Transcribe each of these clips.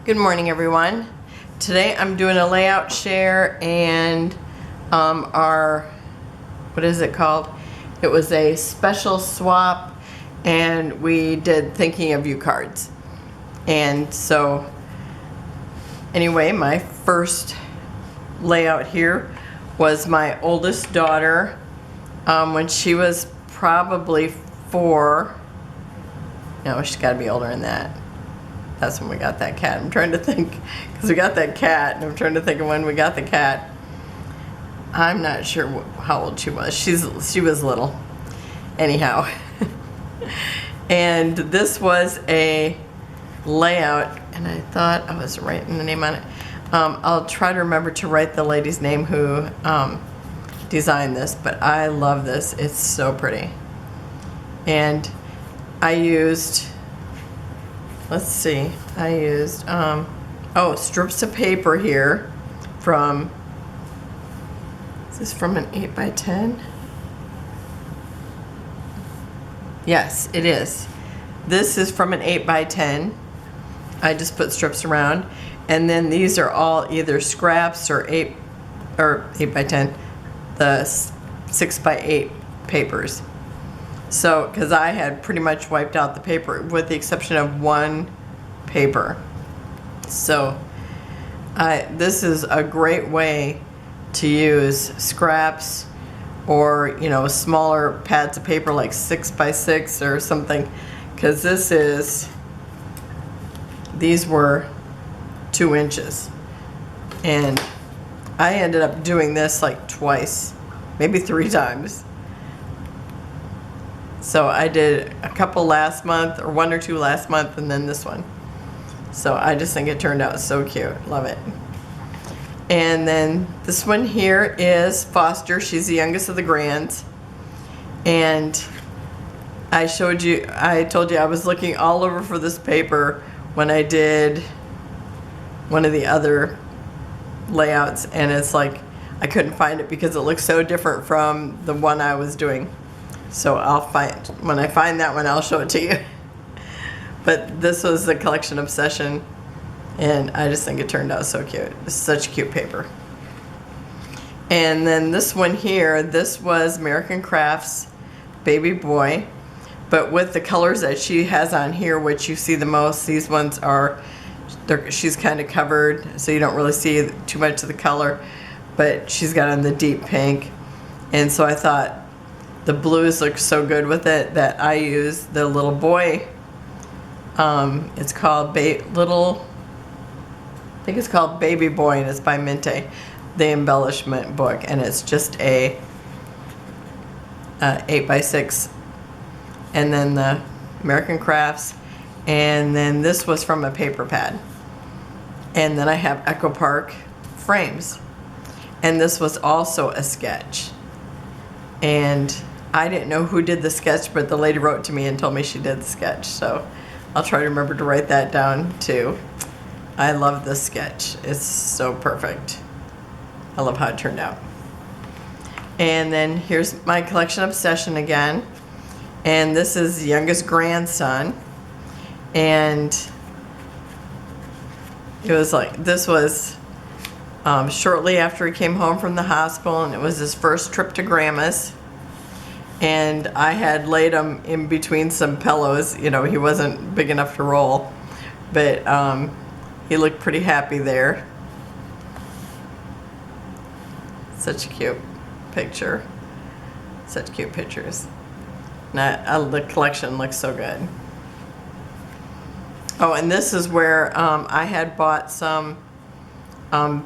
Good morning, everyone. Today I'm doing a layout share and what is it called? It was a special swap and we did thinking of you cards. And so anyway, my first layout here was my oldest daughter when she was probably 4. No, she's got to be older than that. That's when we got that cat. I'm trying to think, because we got that cat, and I'm trying to think of when we got the cat. I'm not sure how old she was. She was little. Anyhow. And this was a layout, and I thought I was writing the name on it. I'll try to remember to write the lady's name who designed this, but I love this. It's so pretty. And I used... Let's see, I used, strips of paper here from, is this from an 8x10? Yes, it is. This is from an 8x10. I just put strips around. And then these are all either scraps or 8x10, the 6x8 papers. So, because I had pretty much wiped out the paper with the exception of one paper. So, this is a great way to use scraps or, smaller pads of paper like 6x6 or something. Because these were 2 inches. And I ended up doing this like twice, maybe 3 times. So I did a couple last month, or 1 or 2 last month, and then this one. So I just think it turned out so cute. Love it. And then this one here is Foster. She's the youngest of the grands. And I told you I was looking all over for this paper when I did one of the other layouts, and it's like I couldn't find it because it looks so different from the one I was doing. So when I find that one, I'll show it to you. But this was the collection obsession, and I just think it turned out so cute. It's such cute paper. And then this one here, this was American Crafts Baby Boy, but with the colors that she has on here, which you see the most, these ones she's kind of covered, so you don't really see too much of the color, but she's got on the deep pink. And so I thought, the blues look so good with it that I use the little boy. It's called I think it's called Baby Boy, and it's by Minte, the embellishment book, and it's just a 8x6. And then the American Crafts, and then this was from a paper pad. And then I have Echo Park frames, and this was also a sketch. And I didn't know who did the sketch, but the lady wrote to me and told me she did the sketch. So I'll try to remember to write that down too. I love this sketch. It's so perfect. I love how it turned out. And then here's my collection obsession again. And this is the youngest grandson. And this was shortly after he came home from the hospital, and it was his first trip to Grandma's. And I had laid him in between some pillows. He wasn't big enough to roll, but he looked pretty happy there. Such a cute picture. Such cute pictures. And the collection looks so good. Oh, and this is where I had bought some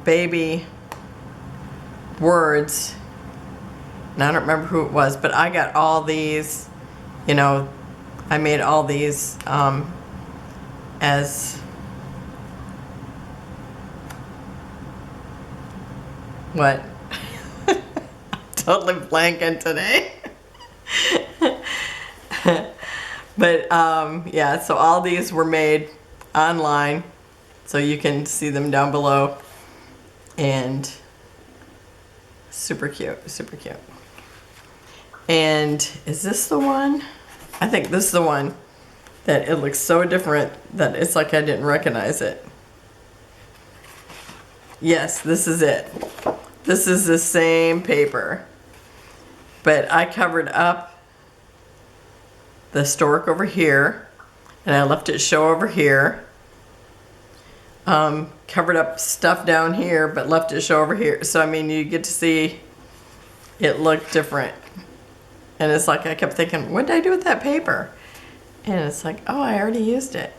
baby words. And I don't remember who it was, but I got all these, I made all these as what? I'm totally blanking today. But yeah, so all these were made online, so you can see them down below. And super cute, super cute. And is this the one? I think this is the one that it looks so different that it's like I didn't recognize it. Yes, this is it. This is the same paper. But I covered up the stork over here, and I left it show over here. Covered up stuff down here, but left it show over here. So, I mean, you get to see it look different. And it's like, I kept thinking, what did I do with that paper? And it's like, oh, I already used it.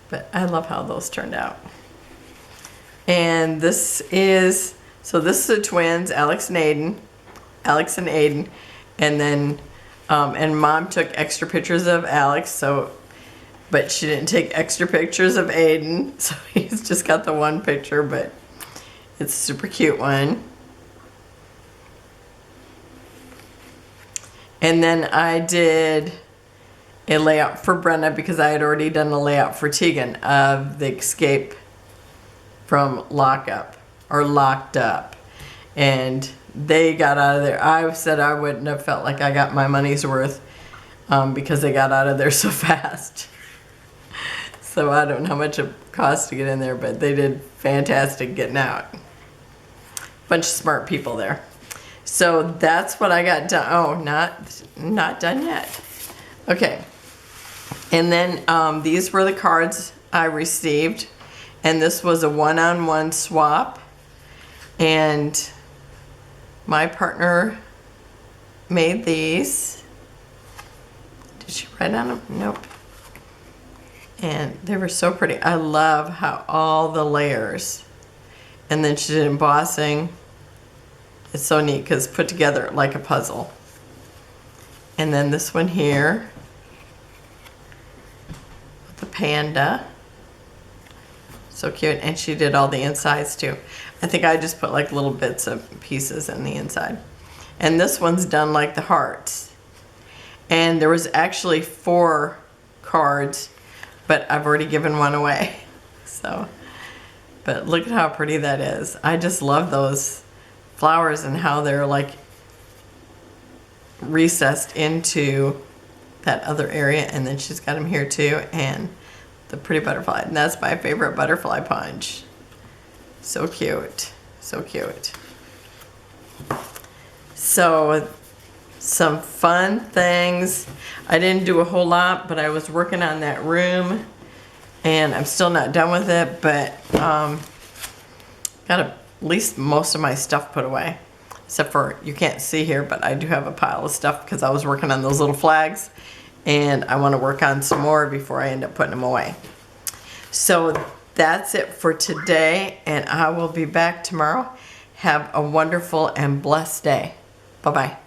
But I love how those turned out. And this is, so this is the twins, Alex and Aiden. And then, and Mom took extra pictures of Alex, so, but she didn't take extra pictures of Aiden. So he's just got the one picture, but it's a super cute one. And then I did a layout for Brenna because I had already done a layout for Tegan of the escape from lockup or locked up. And they got out of there. I said I wouldn't have felt like I got my money's worth because they got out of there so fast. So I don't know how much it cost to get in there, but they did fantastic getting out. Bunch of smart people there. So that's what I got done. Oh, not done yet. Okay. And then these were the cards I received. And this was a one-on-one swap. And my partner made these. Did she write on them? Nope. And they were so pretty. I love how all the layers. And then she did embossing. It's so neat because it's put together like a puzzle. And then this one here with the panda. So cute. And she did all the insides too. I think I just put like little bits of pieces in the inside. And this one's done like the hearts. And there was actually 4 cards, but I've already given one away. So, but look at how pretty that is. I just love those flowers and how they're like recessed into that other area. And then she's got them here too, and the pretty butterfly. And that's my favorite butterfly punch. So cute, so cute. So some fun things. I didn't do a whole lot, but I was working on that room and I'm still not done with it, but got at least most of my stuff put away, except for, you can't see here, but I do have a pile of stuff because I was working on those little flags and I want to work on some more before I end up putting them away. So that's it for today, and I will be back tomorrow. Have a wonderful and blessed day. Bye-bye.